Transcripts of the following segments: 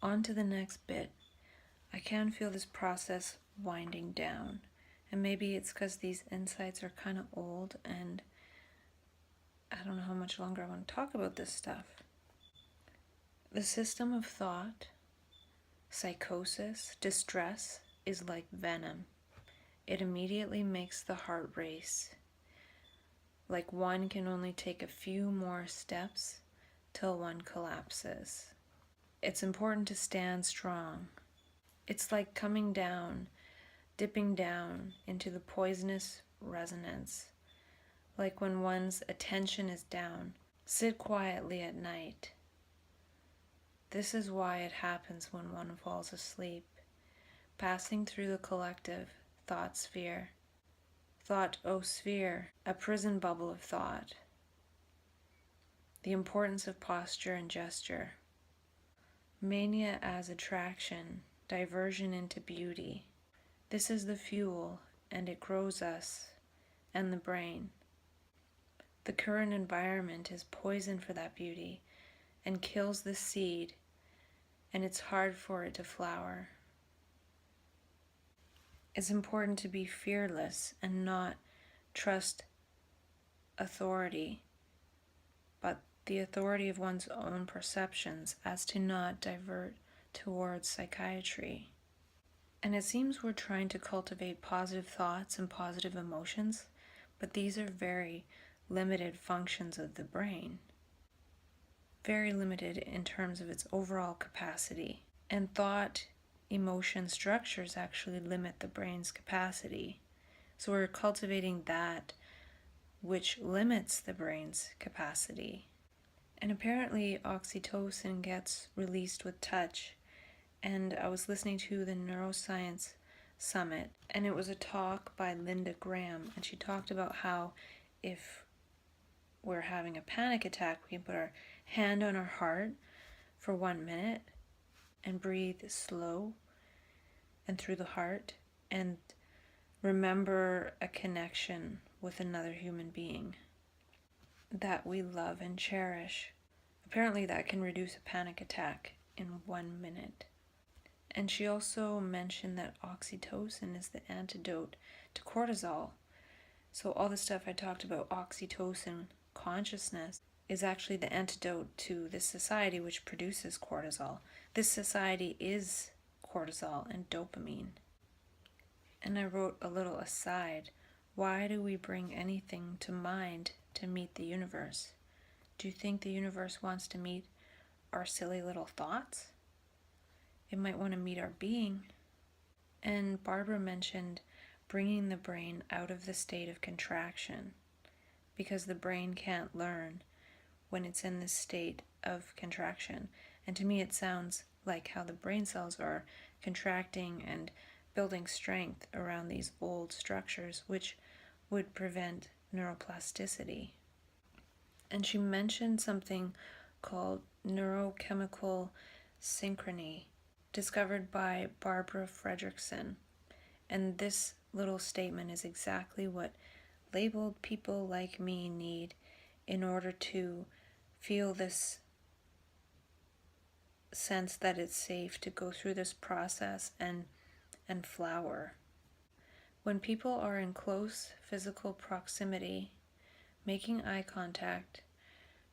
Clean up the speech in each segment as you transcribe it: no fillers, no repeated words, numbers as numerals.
On to the next bit. I can feel this process winding down, and maybe it's because these insights are kind of old and I don't know how much longer I want to talk about this stuff. The system of thought, psychosis, distress is like venom. It immediately makes the heart race. Like one can only take a few more steps till one collapses. It's important to stand strong. It's like coming down, dipping down into the poisonous resonance. Like when one's attention is down, sit quietly at night. This is why it happens when one falls asleep, passing through the collective thought sphere. Thought-osphere, a prison bubble of thought. The importance of posture and gesture. Mania as attraction, diversion into beauty. This is the fuel, and it grows us and the brain. The current environment is poison for that beauty and kills the seed, and it's hard for it to flower. It's important to be fearless and not trust authority, but the authority of one's own perceptions, as to not divert towards psychiatry. And it seems we're trying to cultivate positive thoughts and positive emotions, but these are very limited functions of the brain. Very limited in terms of its overall capacity. And thought, emotion structures actually limit the brain's capacity. So we're cultivating that which limits the brain's capacity. And apparently oxytocin gets released with touch. And I was listening to the Neuroscience Summit, and it was a talk by Linda Graham, and she talked about how if we're having a panic attack, we can put our hand on our heart for 1 minute and breathe slow and through the heart and remember a connection with another human being that we love and cherish. Apparently that can reduce a panic attack in 1 minute. And she also mentioned that oxytocin is the antidote to cortisol. So all the stuff I talked about, oxytocin consciousness, is actually the antidote to this society which produces cortisol. This society is cortisol and dopamine. And I wrote a little aside. Why do we bring anything to mind to meet the universe? Do you think the universe wants to meet our silly little thoughts? It might want to meet our being. And Barbara mentioned bringing the brain out of the state of contraction, because the brain can't learn when it's in this state of contraction. And to me it sounds like how the brain cells are contracting and building strength around these old structures, which would prevent neuroplasticity. And she mentioned something called neurochemical synchrony, discovered by Barbara Fredrickson. And this little statement is exactly what labeled people like me need in order to feel this sense that it's safe to go through this process and flower. When people are in close physical proximity, making eye contact,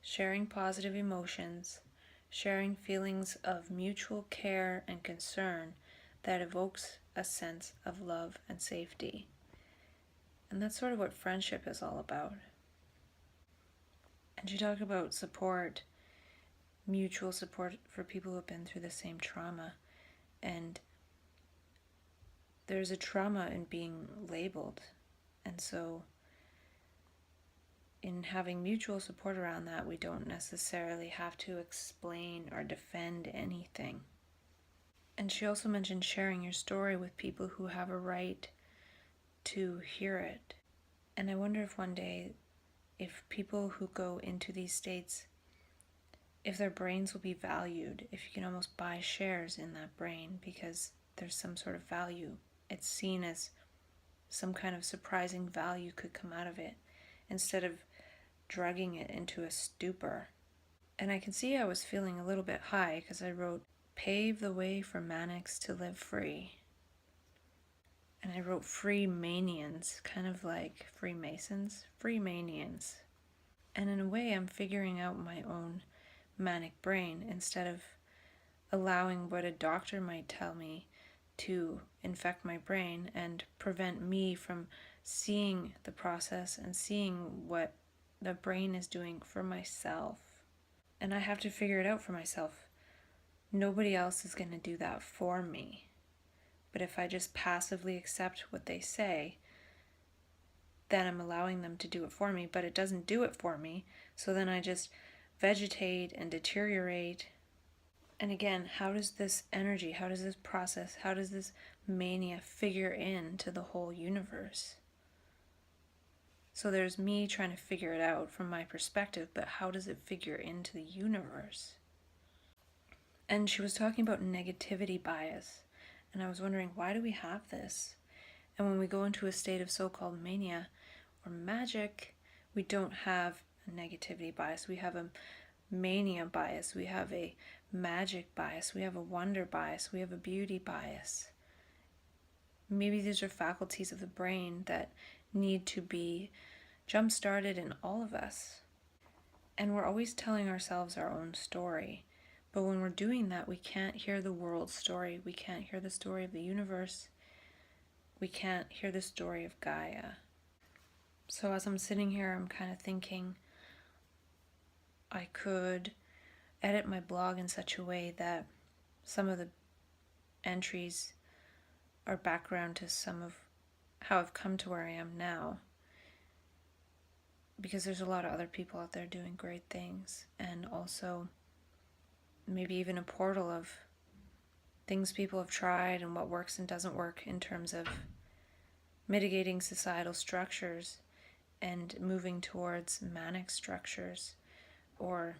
sharing positive emotions, sharing feelings of mutual care and concern, that evokes a sense of love and safety. And that's sort of what friendship is all about. And she talked about support, mutual support for people who have been through the same trauma. And there's a trauma in being labeled. And so in having mutual support around that, we don't necessarily have to explain or defend anything. And she also mentioned sharing your story with people who have a right to hear it. And I wonder if one day, if people who go into these states, if their brains will be valued, if you can almost buy shares in that brain because there's some sort of value. It's seen as some kind of surprising value could come out of it, instead of drugging it into a stupor. And I can see I was feeling a little bit high because I wrote, pave the way for Manics to live free. And I wrote free manians, kind of like Freemasons, free manians. And in a way, I'm figuring out my own manic brain instead of allowing what a doctor might tell me to infect my brain and prevent me from seeing the process and seeing what the brain is doing for myself. And I have to figure it out for myself. Nobody else is going to do that for me. But if I just passively accept what they say, then I'm allowing them to do it for me, but it doesn't do it for me. So then I just vegetate and deteriorate. And again, how does this energy, how does this process, how does this mania figure into the whole universe? So there's me trying to figure it out from my perspective, but how does it figure into the universe? And she was talking about negativity bias. And I was wondering, why do we have this? And when we go into a state of so-called mania or magic, we don't have a negativity bias. We have a mania bias. We have a magic bias. We have a wonder bias. We have a beauty bias. Maybe these are faculties of the brain that need to be jump-started in all of us. And we're always telling ourselves our own story. But when we're doing that, we can't hear the world's story. We can't hear the story of the universe. We can't hear the story of Gaia. So as I'm sitting here, I'm kind of thinking I could edit my blog in such a way that some of the entries are background to some of how I've come to where I am now. Because there's a lot of other people out there doing great things, and also maybe even a portal of things people have tried and what works and doesn't work in terms of mitigating societal structures and moving towards manic structures or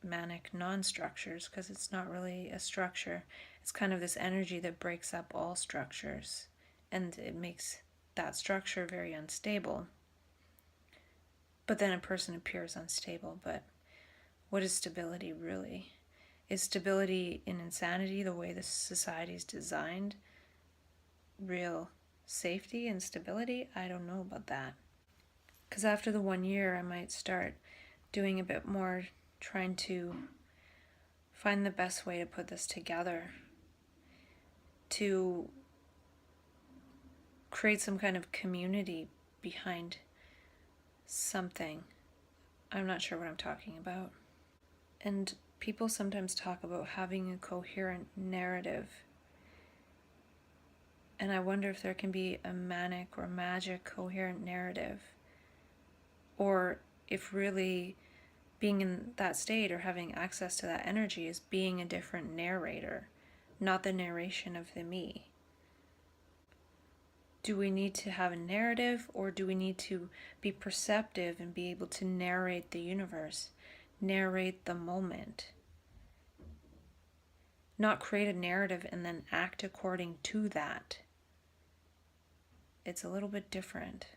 manic non-structures, because it's not really a structure. It's kind of this energy that breaks up all structures, and it makes that structure very unstable. But then a person appears unstable. But what is stability really? Is stability in insanity, the way the society is designed, real safety and stability? I don't know about that. Because after the 1 year, I might start doing a bit more, trying to find the best way to put this together, to create some kind of community behind something. I'm not sure what I'm talking about. And people sometimes talk about having a coherent narrative. And I wonder if there can be a manic or magic coherent narrative. Or if really being in that state or having access to that energy is being a different narrator, not the narration of the me. Do we need to have a narrative, or do we need to be perceptive and be able to narrate the universe, narrate the moment? Not create a narrative and then act according to that. It's a little bit different.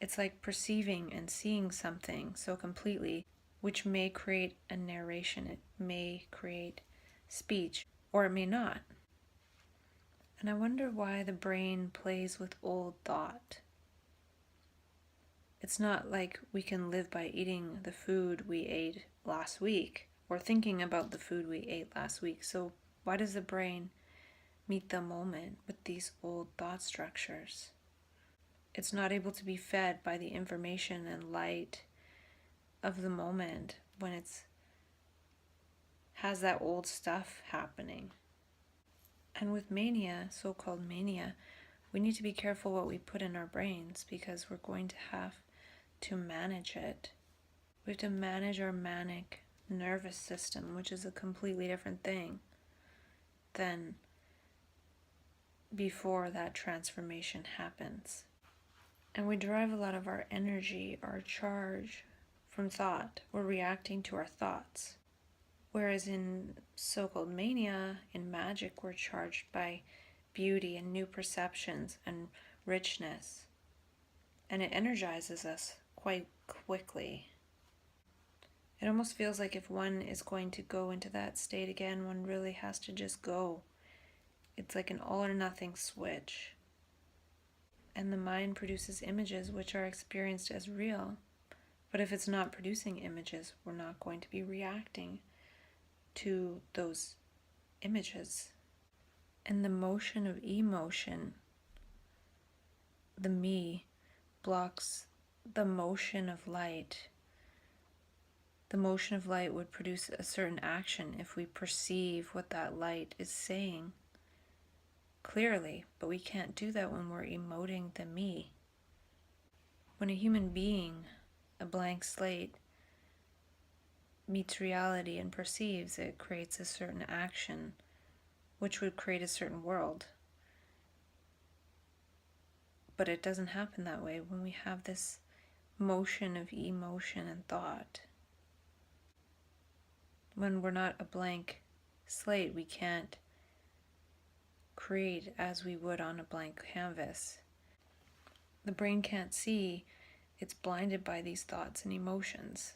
It's like perceiving and seeing something so completely, which may create a narration. It may create speech, or it may not. And I wonder why the brain plays with old thought. It's not like we can live by eating the food we ate last week, or thinking about the food we ate last week. So why does the brain meet the moment with these old thought structures? It's not able to be fed by the information and light of the moment when it's has that old stuff happening. And with mania, so-called mania, we need to be careful what we put in our brains, because we're going to have to manage it. We have to manage our manic nervous system, which is a completely different thing than before that transformation happens. And we derive a lot of our energy, our charge, from thought. We're reacting to our thoughts. Whereas in so-called mania, in magic, we're charged by beauty and new perceptions and richness. And it energizes us quite quickly. It almost feels like if one is going to go into that state again, one really has to just go. It's like an all or nothing switch. And the mind produces images which are experienced as real. But if it's not producing images, we're not going to be reacting to those images. And the motion of emotion, the me, blocks the motion of light. The motion of light would produce a certain action if we perceive what that light is saying clearly, but we can't do that when we're emoting the me. When a human being, a blank slate, meets reality and perceives, it creates a certain action, which would create a certain world. But it doesn't happen that way when we have this motion of emotion and thought. When we're not a blank slate, we can't create as we would on a blank canvas. The brain can't see, it's blinded by these thoughts and emotions.